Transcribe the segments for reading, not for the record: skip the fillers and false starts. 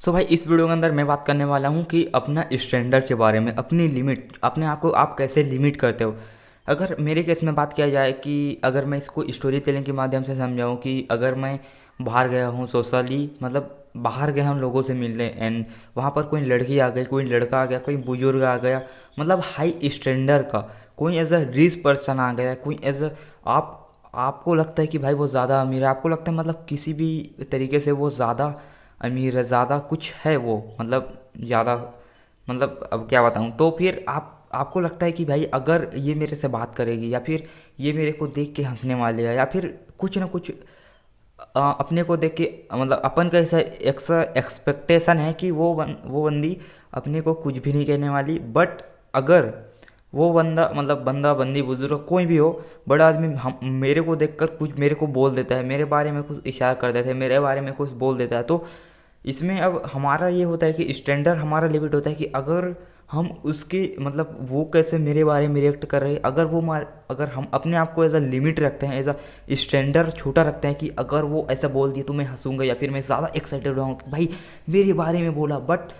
सो भाई इस वीडियो के अंदर मैं बात करने वाला हूँ कि अपना स्टैंडर्ड के बारे में, अपनी लिमिट, अपने आप को आप कैसे लिमिट करते हो। अगर मेरे केस में बात किया जाए कि अगर मैं इसको स्टोरी टेलिंग के माध्यम से समझाऊँ कि अगर मैं बाहर गया हूँ सोशली, मतलब बाहर गया हम लोगों से मिलने एंड वहाँ पर कोई लड़की आ गई, कोई लड़का आ गया, कोई बुजुर्ग आ गया, मतलब हाई स्टैंडर्ड का कोई एज अ रिच पर्सन आ गया, कोई एज अ आप आपको लगता है कि भाई वो ज़्यादा अमीर है, आपको लगता है मतलब किसी भी तरीके से वो ज़्यादा अमीर है, ज़्यादा कुछ है वो, मतलब ज़्यादा, मतलब अब क्या बताऊँ। तो फिर आपको लगता है कि भाई अगर ये मेरे से बात करेगी या फिर ये मेरे को देख के हंसने वाले है या फिर कुछ ना कुछ अपने को देख के, मतलब अपन का ऐसा एक्सपेक्टेशन है कि वो बंदी अपने को कुछ भी नहीं कहने वाली। बट अगर वो बंदा, मतलब बंदा बंदी बुजुर्ग कोई भी हो, बड़ा आदमी हम मेरे को देखकर कुछ मेरे को बोल देता है, मेरे बारे में कुछ इशारा कर देता है, मेरे बारे में कुछ बोल देता है, तो इसमें अब हमारा ये होता है कि स्टैंडर्ड हमारा लिमिट होता है कि अगर हम उसके, मतलब वो कैसे मेरे बारे में रिएक्ट कर रहे हैं, अगर हम अपने आप को एज अ लिमिट रखते हैं, एज अ स्टैंडर्ड छोटा रखते हैं कि अगर वो ऐसा बोल दिया तो मैं हंसूंगा या फिर मैं ज़्यादा एक्साइटेड हो कि भाई मेरे बारे में बोला। बट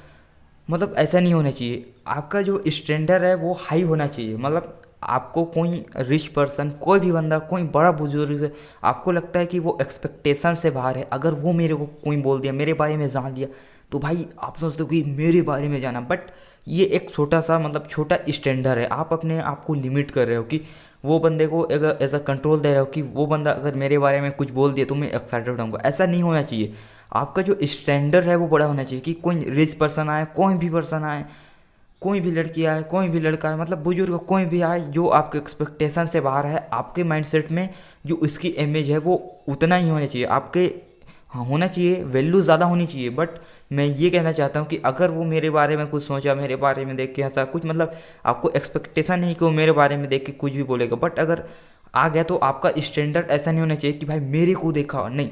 मतलब ऐसा नहीं होना चाहिए। आपका जो स्टैंडर्ड है वो हाई होना चाहिए। मतलब आपको कोई रिच पर्सन, कोई भी बंदा, कोई बड़ा बुजुर्ग से आपको लगता है कि वो एक्सपेक्टेशन से बाहर है, अगर वो मेरे को कोई बोल दिया, मेरे बारे में जान लिया, तो भाई आप सोचते हो कि मेरे बारे में जाना। बट ये एक छोटा सा, मतलब छोटा स्टैंडर्ड है। आप अपने आप को लिमिट कर रहे हो कि वो बंदे को अगर एज अ कंट्रोल दे रहे हो कि वो बंदा अगर मेरे बारे में कुछ बोल दिया तो मैं एक्साइटेड होऊंगा। ऐसा नहीं होना चाहिए। आपका जो स्टैंडर्ड है वो बड़ा होना चाहिए कि कोई रिच पर्सन आए, कोई भी पर्सन आए, कोई भी लड़की आए, कोई भी लड़का आए, मतलब बुजुर्ग कोई भी आए, जो आपके एक्सपेक्टेशन से बाहर है, आपके माइंडसेट में जो उसकी इमेज है वो उतना ही होना चाहिए। आपके, हाँ, होना चाहिए, वैल्यू ज़्यादा होनी चाहिए। बट मैं ये कहना चाहता हूँ कि अगर वो मेरे बारे में कुछ सोचा, मेरे बारे में देख के हंसा कुछ, मतलब आपको एक्सपेक्टेशन नहीं कि वो मेरे बारे में देख के कुछ भी बोलेगा। बट अगर आ गया तो आपका स्टैंडर्ड ऐसा नहीं होना चाहिए कि भाई मेरे को देखा नहीं,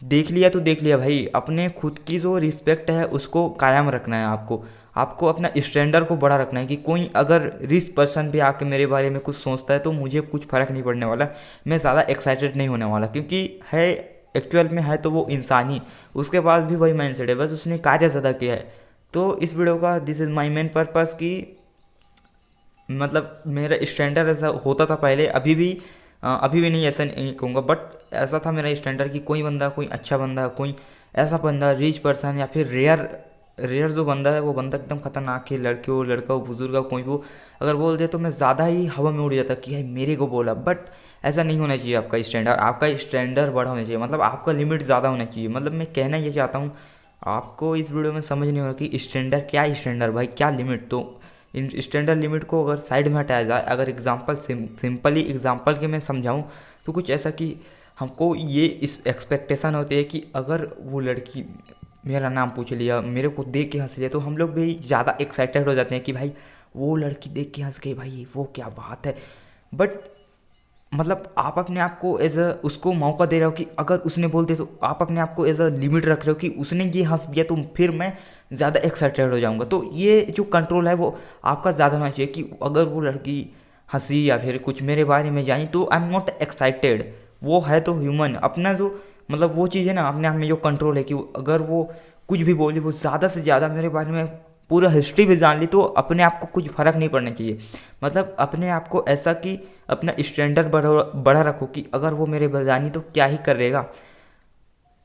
देख लिया तो देख लिया भाई। अपने खुद की जो रिस्पेक्ट है उसको कायम रखना है। आपको आपको अपना स्टैंडर्ड को बड़ा रखना है कि कोई अगर रिच पर्सन भी आके मेरे बारे में कुछ सोचता है तो मुझे कुछ फ़र्क नहीं पड़ने वाला, मैं ज़्यादा एक्साइटेड नहीं होने वाला, क्योंकि है, एक्चुअल में है तो वो इंसान ही, उसके पास भी वही माइंडसेट है, बस उसने कार्य ज़्यादा किया है। तो इस वीडियो का this is my main purpose कि मतलब मेरा स्टैंडर्ड ऐसा होता था पहले, अभी भी नहीं, ऐसा नहीं कहूँगा, बट ऐसा था मेरा स्टैंडर्ड कि कोई बंदा, कोई अच्छा बंदा, कोई ऐसा बंदा रिच पर्सन या फिर रेयर रेयर जो बंदा है वो बंदा एकदम खतरनाक है, लड़के हो, लड़का हो, बुजुर्ग हो, कोई भी हो, अगर बोल दिया तो मैं ज़्यादा ही हवा में उड़ जाता कि भाई मेरे को बोला। बट ऐसा नहीं होना चाहिए। आपका स्टैंडर्ड बड़ा होना चाहिए, मतलब आपका लिमिट ज़्यादा होना चाहिए। मतलब मैं कहना ये चाहता हूँ, आपको इस वीडियो में समझ नहीं होगा कि स्टैंडर्ड क्या, स्टैंडर्ड भाई क्या, लिमिट। तो इन स्टैंडर्ड लिमिट को अगर साइड में हटाया जाए, अगर एग्जांपल सिंपली एग्जांपल के मैं समझाऊं, तो कुछ ऐसा कि हमको ये इस एक्सपेक्टेशन होती है कि अगर वो लड़की मेरा नाम पूछ लिया, मेरे को देख के हंस लिया, तो हम लोग भी ज़्यादा एक्साइटेड हो जाते हैं कि भाई वो लड़की देख के हंस गई, भाई वो क्या बात है। बट मतलब आप अपने आप को एज अ उसको मौका दे रहे हो कि अगर उसने बोल दिया तो आप अपने आप को एज अ लिमिट रख रहे हो कि उसने ये हंस दिया तो फिर मैं ज़्यादा एक्साइटेड हो जाऊंगा। तो ये जो कंट्रोल है वो आपका ज़्यादा होना चाहिए कि अगर वो लड़की हंसी या फिर कुछ मेरे बारे में जानी तो आई एम नॉट एक्साइटेड। वो है तो ह्यूमन, अपना जो, मतलब वो चीज़ है ना, अपने आप में जो कंट्रोल है कि अगर वो कुछ भी बोली, वो ज़्यादा से ज़्यादा मेरे बारे में पूरा हिस्ट्री भी जान ली, तो अपने आप को कुछ फ़र्क नहीं पड़ना चाहिए। मतलब अपने आप को ऐसा कि अपना स्टैंडर्ड बड़ा रखो कि अगर वो मेरे बजानी तो क्या ही करेगा।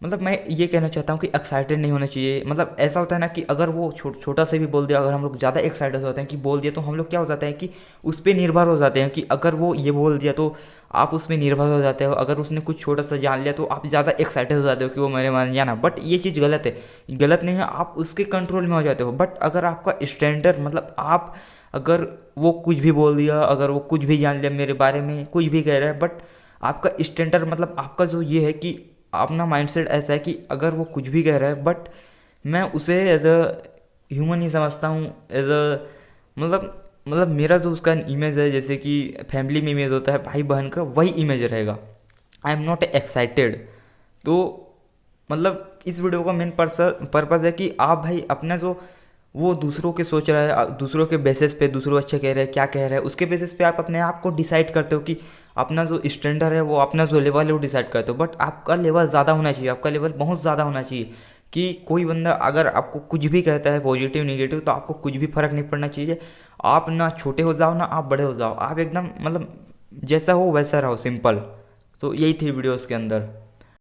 मतलब मैं ये कहना चाहता हूँ कि एक्साइटेड नहीं होना चाहिए। मतलब ऐसा होता है ना कि अगर वो छोटा सा भी बोल दिया, अगर हम लोग ज़्यादा एक्साइटेड हो जाते हैं कि बोल दिया, तो हम लोग क्या हो जाता है कि उस पर निर्भर हो जाते हैं कि अगर वो ये बोल दिया तो आप उस पर निर्भर हो जाते हो। अगर उसने कुछ छोटा सा जान लिया तो आप ज़्यादा एक्साइटेड हो जाते हो कि वो मेरे मान जाना। बट ये चीज़ गलत है, गलत नहीं है, आप उसके कंट्रोल में हो जाते हो। बट अगर आपका स्टैंडर्ड, मतलब आप, अगर वो कुछ भी बोल दिया, अगर वो कुछ भी जान लिया मेरे बारे में, कुछ भी कह रहा है, बट आपका स्टैंडर्ड, मतलब आपका जो ये है कि अपना माइंडसेट ऐसा है कि अगर वो कुछ भी कह रहा है बट मैं उसे एज अ ह्यूमन ही समझता हूँ, एज अ, मतलब मेरा जो उसका इमेज है, जैसे कि फैमिली में इमेज होता है भाई बहन का, वही इमेज रहेगा। I am not excited. तो मतलब इस वीडियो का मेन पर्पज़ है कि आप भाई अपना जो वो दूसरों के सोच रहा है, दूसरों के बेसिस पे, दूसरों अच्छे कह रहे हैं, क्या कह रहे हैं, उसके बेसिस पे आप अपने आप को डिसाइड करते हो कि अपना जो स्टैंडर्ड है, वो अपना जो लेवल है वो डिसाइड करते हो। बट आपका लेवल ज़्यादा होना चाहिए, आपका लेवल बहुत ज़्यादा होना चाहिए कि कोई बंदा अगर आपको कुछ भी कहता है पॉजिटिव नेगेटिव, तो आपको कुछ भी फ़र्क नहीं पड़ना चाहिए। आप ना छोटे हो जाओ ना आप बड़े हो जाओ, आप एकदम मतलब जैसा हो वैसा रहो, सिंपल। तो यही थी वीडियोस के अंदर।